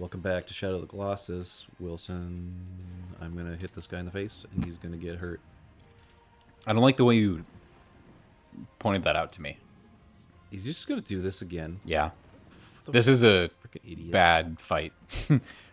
Welcome back to Shadow of the Colossus, Wilson. I'm gonna hit this guy in the face, and he's gonna get hurt. I don't like the way you pointed that out to me. He's just gonna do this again. Yeah. This is a Freaking idiot. bad fight.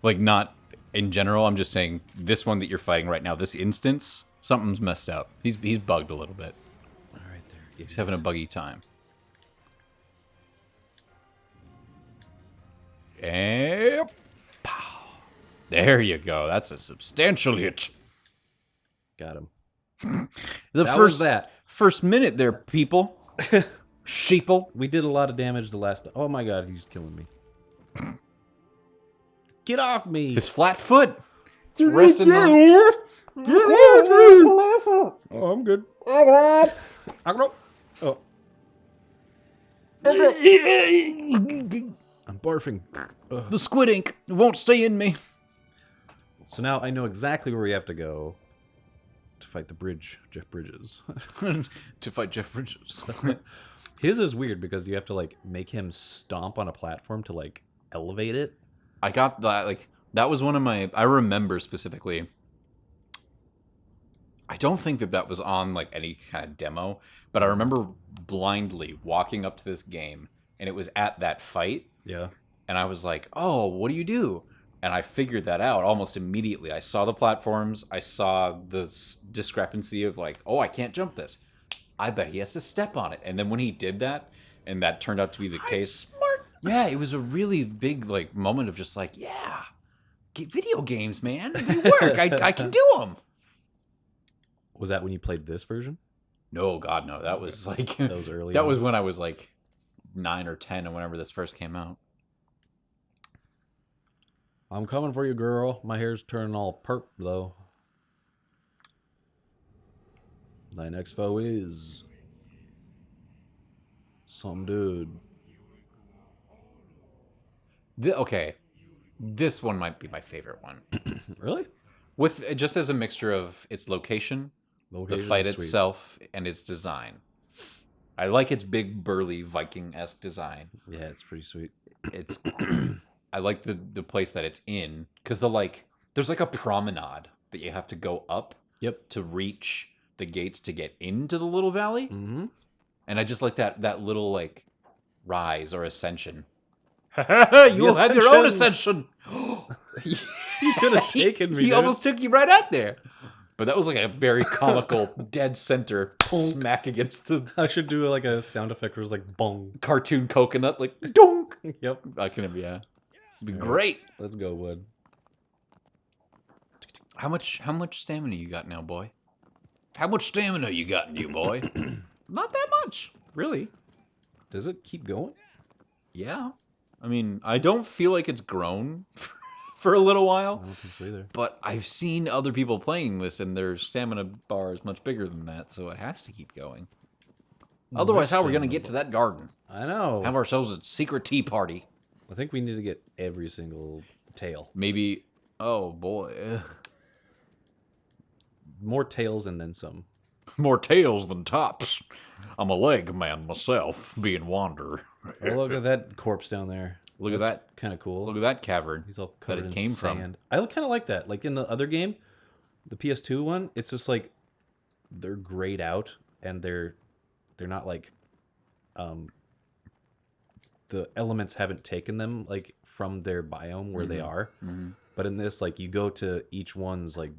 Like, not in general. I'm just saying this one that you're fighting right now, this instance, something's messed up. He's bugged a little bit. All right, there. He's having a buggy time. And pow. There you go. That's a substantial hit. Got him. That was that. First minute there, people. Sheeple. We did a lot of damage the last. Oh my god, he's killing me. Get off me! His flat foot. It's resting on. Oh, I'm good. I go. Oh, I'm barfing. Ugh. The squid ink won't stay in me. So now I know exactly where we have to go to fight the bridge, Jeff Bridges. To fight Jeff Bridges. His is weird because you have to like make him stomp on a platform to like elevate it. I got that. Like, that was one of my. I remember specifically. I don't think that was on like any kind of demo, but I remember blindly walking up to this game, and it was at that fight. Yeah. And I was like, "Oh, what do you do?" And I figured that out almost immediately. I saw the platforms. I saw the discrepancy of like, "Oh, I can't jump this. I bet he has to step on it." And then when he did that, and that turned out to be the case. Smart. Yeah, it was a really big like moment of just like, yeah, video games, man, they work. I can do them. Was that when you played this version? No, God, no. That was like That was early. that was when I was like 9 or 10, and whenever this first came out. I'm coming for you, girl. My hair's turning all perp though. Thy next foe is some dude. Okay, this one might be my favorite one. Really? With just as a mixture of its location, the fight Sweet. itself, and its design. I like its big, burly, Viking-esque design. Yeah, it's pretty sweet. It's I like the place that it's in, because there's like a promenade that you have to go up. Yep. To reach the gates to get into the little valley. Mm-hmm. And I just like that little like rise or ascension. You'll have your own ascension. You could have taken me. He dude. almost took you right out there. But that was like a very comical dead center smack against the I should do like a sound effect where it's like bong. cartoon coconut, like donk. Yep. I can be It'd be All right. great. Let's go, Wood. How much stamina you got now, boy? How much stamina you got in you, boy? Not that much. Really? Does it keep going? Yeah. I mean, I don't feel like it's grown for a little while. I don't think so either. But I've seen other people playing this, and their stamina bar is much bigger than that, so it has to keep going. Otherwise, how are we going to get to that garden? I know. Have ourselves a secret tea party. I think we need to get every single tail. Maybe... Oh, boy. More tails and then some. More tails than tops. I'm a leg man myself, being Wander. Oh, look at that corpse down there. Look at that. Kind of cool. Look at that cavern. He's all covered it in came from. sand. I kind of like that. Like in the other game, the PS2 one, it's just like they're grayed out and they're not like the elements haven't taken them like from their biome where they are. Mm-hmm. But in this, like you go to each one's like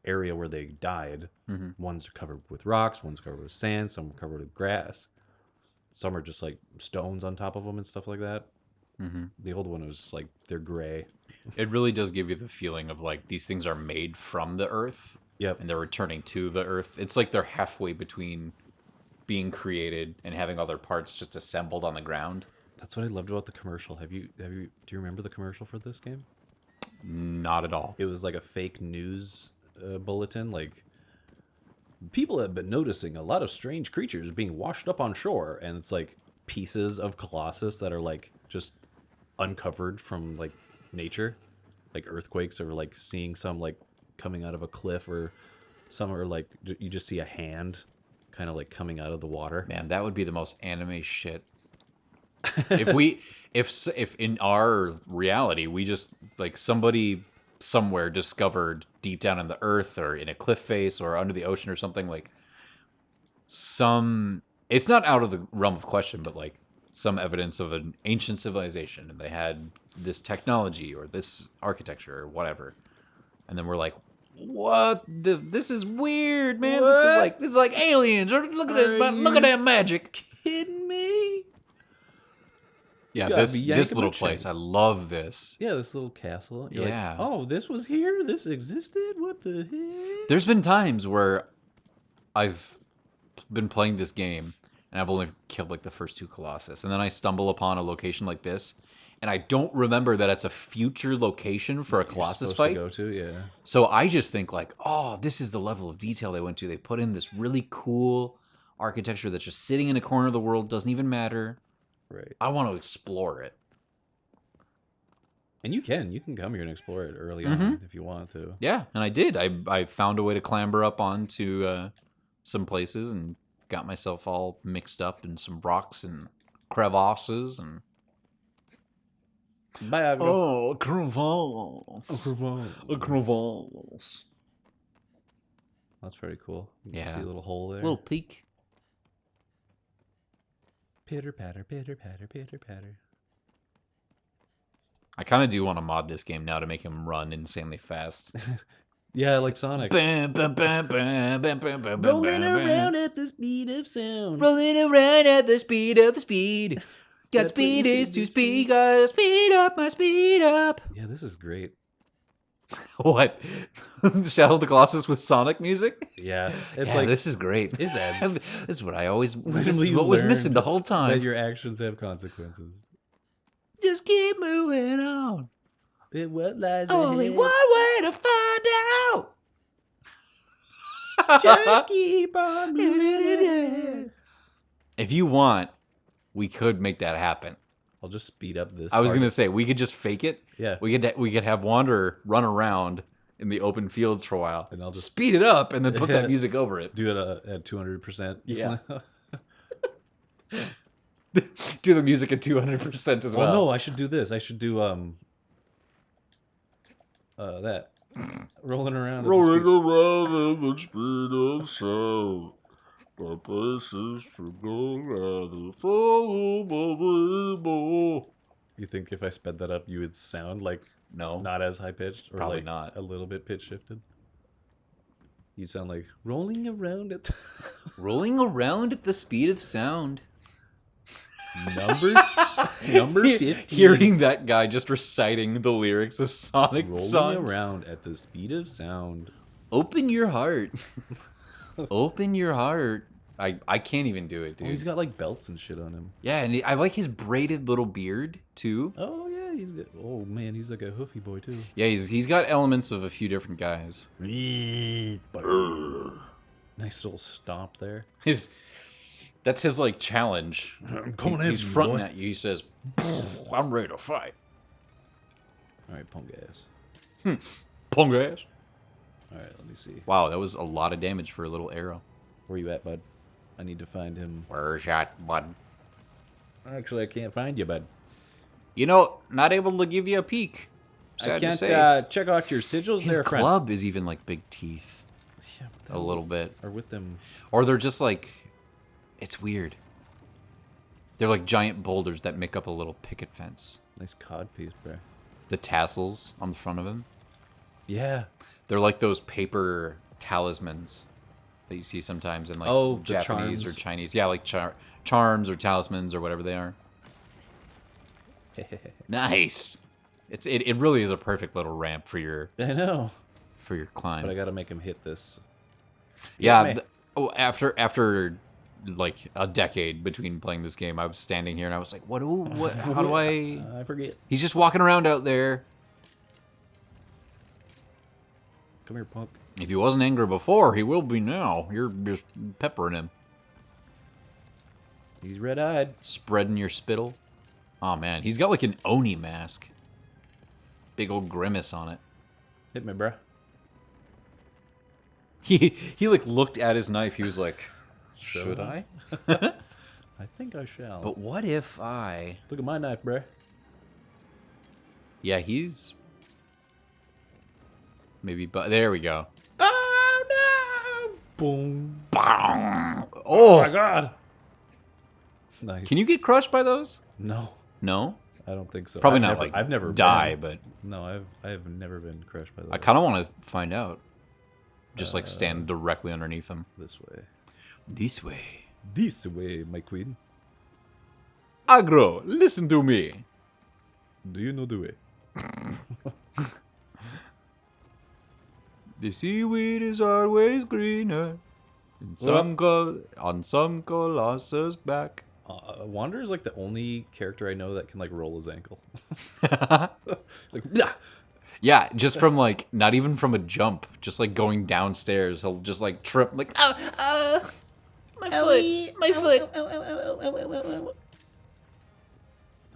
area where they died. Mm-hmm. One's covered with rocks, one's covered with sand, some are covered with grass. Some are just like stones on top of them and stuff like that. Mm-hmm. The old one was just like they're gray. It really does give you the feeling of like these things are made from the earth. Yep. And they're returning to the earth. It's like they're halfway between being created and having all their parts just assembled on the ground. That's what I loved about the commercial. Do you remember the commercial for this game? Not at all. It was like a fake news bulletin. Like, people have been noticing a lot of strange creatures being washed up on shore, and it's like pieces of Colossus that are like just uncovered from like nature, like earthquakes, or like seeing some like coming out of a cliff, or some are like you just see a hand kind of like coming out of the water. Man, that would be the most anime shit. If in our reality we just like somebody somewhere discovered deep down in the earth or in a cliff face or under the ocean or something like some it's not out of the realm of question, but like some evidence of an ancient civilization and they had this technology or this architecture or whatever. And then we're like, what? This is weird, man. What? This is like aliens. Or look at this, man. Look at that magic. Kidding me? Yeah, gotta this be yanking little my place. chain. I love this. Yeah, this little castle. You're Yeah. like, oh, this was here? This existed? What the heck? There's been times where I've been playing this game and I've only killed like the first 2 Colossus, and then I stumble upon a location like this, and I don't remember that it's a future location for a You're Colossus supposed fight. to go to, yeah. So I just think like, oh, this is the level of detail they went to. They put in this really cool architecture that's just sitting in a corner of the world, doesn't even matter. Right. I want to explore it. And you can come here and explore it early on if you want to. Yeah, and I did. I found a way to clamber up onto some places and got myself all mixed up in some rocks and crevasses and. Bye. Oh, crevasse. Oh, Crevasse. that's pretty cool. You can Yeah. see a little hole there. Little peek. Pitter patter, pitter patter, pitter patter. I kind of do want to mod this game now to make him run insanely fast. Yeah, like Sonic. Bam, bam, bam, bam, bam, bam, bam, Rolling bam, bam. around at the speed of sound. Rolling around at the speed of the speed. Got speed is to speed, gotta speed up my speed up. Yeah, this is great. What? Shadow of the Colossus with Sonic music? Yeah, it's Yeah, like this is great. It's adds This is what I always. When This is we what was learned missing the whole that time. your actions have consequences. Just keep moving on. And what lies Only ahead? one way to find out. Just keep on moving. If you want, we could make that happen. I'll just speed up this. I was part. gonna say we could just fake it. Yeah. We could have Wanderer run around in the open fields for a while, And I'll just- speed it up and then put that music over it. do it at 200%. Yeah. Do the music at 200% as well. Well, no, I should do this. I should do that. Rolling around. Rolling around at the speed of sound. The places to go rather follow my rainbow. You think if I sped that up, you would sound like No, not as high pitched, or Probably like not. a little bit pitch shifted? You'd sound like rolling around at rolling around at the speed of sound. numbers. Number 15. Hearing that guy just reciting the lyrics of Sonic rolling songs. around at the speed of sound. Open your heart. Open your heart. I can't even do it, Oh, dude. he's got like belts and shit on him. Yeah, and I like his braided little beard too. Oh yeah, he's got. Oh man, he's like a hoofy boy too. Yeah, he's got elements of a few different guys. Nice little stomp there. That's his like challenge. I'm coming He's after you, fronting boy. at you. He says, "I'm ready to fight." All right, punk ass. Punk ass. All right, let me see. Wow, that was a lot of damage for a little arrow. Where you at, bud? I need to find him. Where's that, bud? Actually, I can't find you, bud. You know, not able to give you a peek. Sad I to can't say. check out your sigils His there, friend. club is even like big teeth, Yeah, what the a hell? little bit, Or with them. or they're just like, it's weird. They're like giant boulders that make up a little picket fence. Nice cod piece, bro. The tassels on the front of him, Yeah. they're like those paper talismans that you see sometimes in like Oh, the Japanese or charms. Chinese. Yeah, like charms or talismans or whatever they are. Nice. It really is a perfect little ramp for your I know. climb. But I gotta make him hit this. Yeah. me. After like a decade between playing this game, I was standing here and I was like, what? How do I? I forget. He's just walking around out there. Come here, punk. If he wasn't angry before, he will be now. You're just peppering him, He's red-eyed. spreading your spittle. Oh man, he's got like an Oni mask. Big old grimace on it. Hit me, bruh. He like looked at his knife. He was like, Should should I? I I think I shall. But what if I... Look at my knife, bruh. Yeah, he's... Maybe... But there we go. Oh, no! Boom. Oh, Oh, my God. Nice. Can you get crushed by those? No, No? I don't think so. Probably I've not never, like I've never die, been. but No, I have never been crushed by those. I kind of want to find out. Just like stand directly underneath them. This way. This way. This way, my queen. Agro, listen to me. Do you know the way? The seaweed is always greener. On some Colossus back. Wander is like the only character I know that can like roll his ankle. Like, Yeah, just from like, not even from a jump, just like going downstairs, he'll just like trip, like, my foot.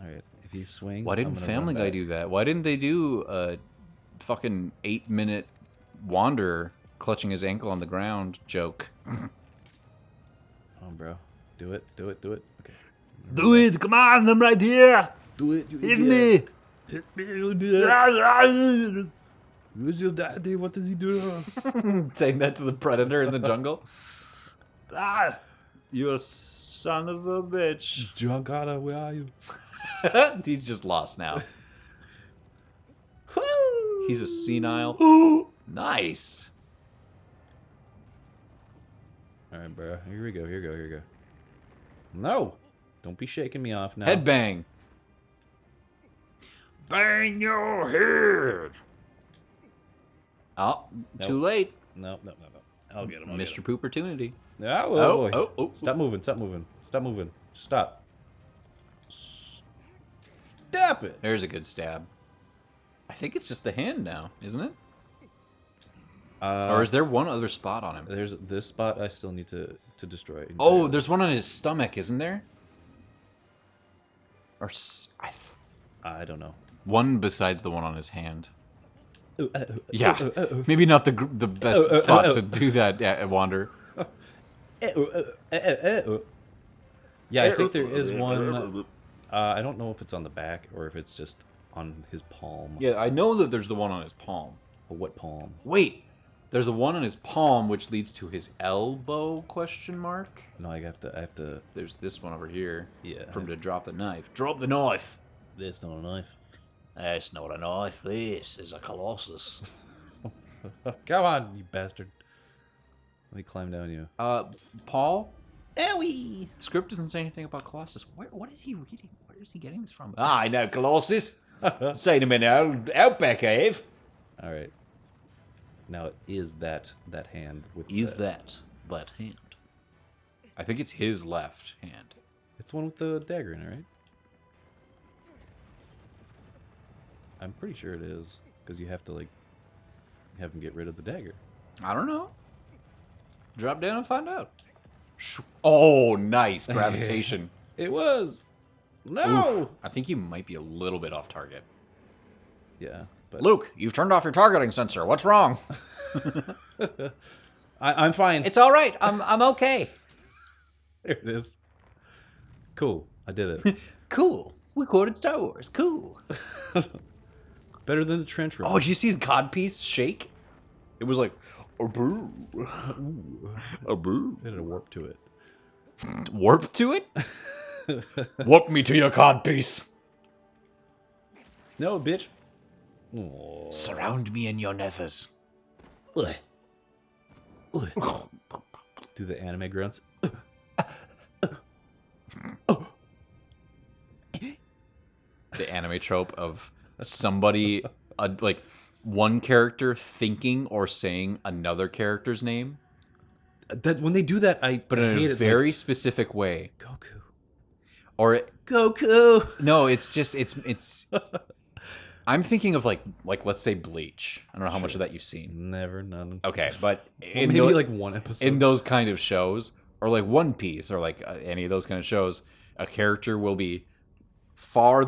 all right, if he swings, Why I'm didn't gonna Family run Guy back. do that? Why didn't they do a fucking 8-minute Wander clutching his ankle on the ground joke? Oh, bro, do it. Okay. Do it! Come on, I'm right here! Do it. Hit me! Hit me. You do it. Who's your daddy? What does he do? Saying that to the predator in the jungle. You son of a bitch. Giancarlo, where are you? He's just lost now. He's a senile. Nice. All right, bro. Here we go. No, don't be shaking me off now. Headbang. Bang your head. Oh, Nope. too late. No. I'll get him. Mr. Poopertunity. Oh, boy. Oh. Stop moving. Stop. Stop it. There's a good stab. I think it's just the hand now, isn't it? Or is there one other spot on him? There's this spot I still need to destroy. Oh, there's one on his stomach, isn't there? Or I don't know. one besides the one on his hand. Ooh, Yeah, maybe not the best spot to do that at Wander. Yeah, I think there is one. I don't know if it's on the back or if it's just on his palm. Yeah, I know that there's the one on his palm. But what palm? Wait, there's the one on his palm which leads to his elbow? Question mark. No, I have to. There's this one over here. Yeah. For him to drop the knife. Drop the knife. This not a knife. That's not a knife. This is a Colossus. Come on, you bastard. Let me climb down you. Paul. Owie! The script doesn't say anything about Colossus. What is he reading? Where is he getting this from? I know Colossus. Seen him in Outback, Ave. All right. Now, is that hand with that hand? I think it's his left hand. It's the one with the dagger in it, right? I'm pretty sure it is, because you have to, like, have him get rid of the dagger. I don't know. Drop down and find out. Oh, nice gravitation. It was! No! Oof. I think you might be a little bit off target. Yeah, but... Luke, you've turned off your targeting sensor. What's wrong? I'm fine. It's all right. I'm okay. There it is. Cool. I did it. Cool. We quoted Star Wars. Cool. Better than the trench run. Oh, did you see his codpiece shake? It was like, A boo. A boo. It had a warp to it. warp to it? Warp me to your codpiece. No, bitch. Aw. Surround me in your nethers. Ugh. Ugh. Do the anime grunts. The anime trope of somebody, like one character thinking or saying another character's name, That when they do that, but I in hate a it. very specific way. Like, Goku. Or Goku. no, it's just it's. I'm thinking of like let's say Bleach. I don't know how much of that you've seen. Never, none. Okay, but Well, in maybe tho- like one episode. in those kind of shows, or like One Piece, or like any of those kind of shows, a character will be far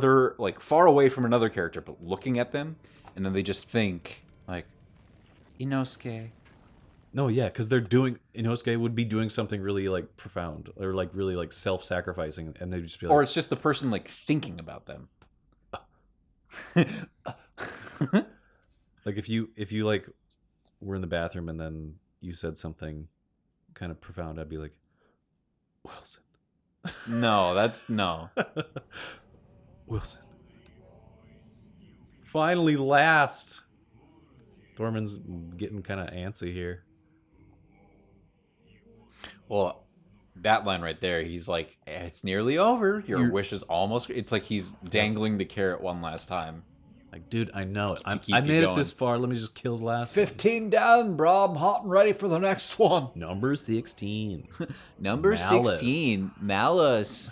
away from another character, but looking at them, and then they just think like, Inosuke, No, yeah, because they're doing Inosuke would be doing something really like profound or like really like self-sacrificing, and they'd just be Or like, it's just the person like thinking about them. like if you like were in the bathroom and then you said something kind of profound, I'd be like, Wilson, No, that's no. Wilson, finally last. Thorman's getting kind of antsy here. Well, that line right there, he's like, it's nearly over. Your You're- wish is almost. It's like he's dangling the carrot one last time. Like, dude, I know it. To keep I you made it going. this far. Let me just kill the last 15 down, bro. I'm hot and ready for the next one. one. Number 16. Number Malice. 16, Malice.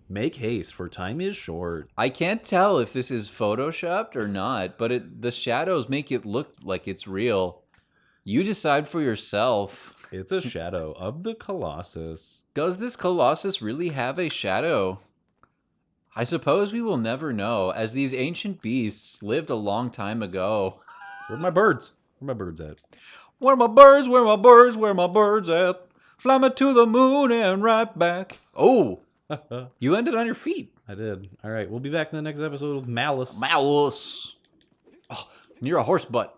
Make haste, for time is short. I can't tell if this is photoshopped or not, but the shadows make it look like it's real. You decide for yourself. It's a shadow of the Colossus. Does this Colossus really have a shadow? I suppose we will never know, as these ancient beasts lived a long time ago. Where are my birds? Where are my birds at? Where my birds, where my birds, where my birds at? Fly me to the moon and right back. Oh, you landed on your feet. I did. All right, we'll be back in the next episode with Malice. Malice. Oh, and you're a horse butt.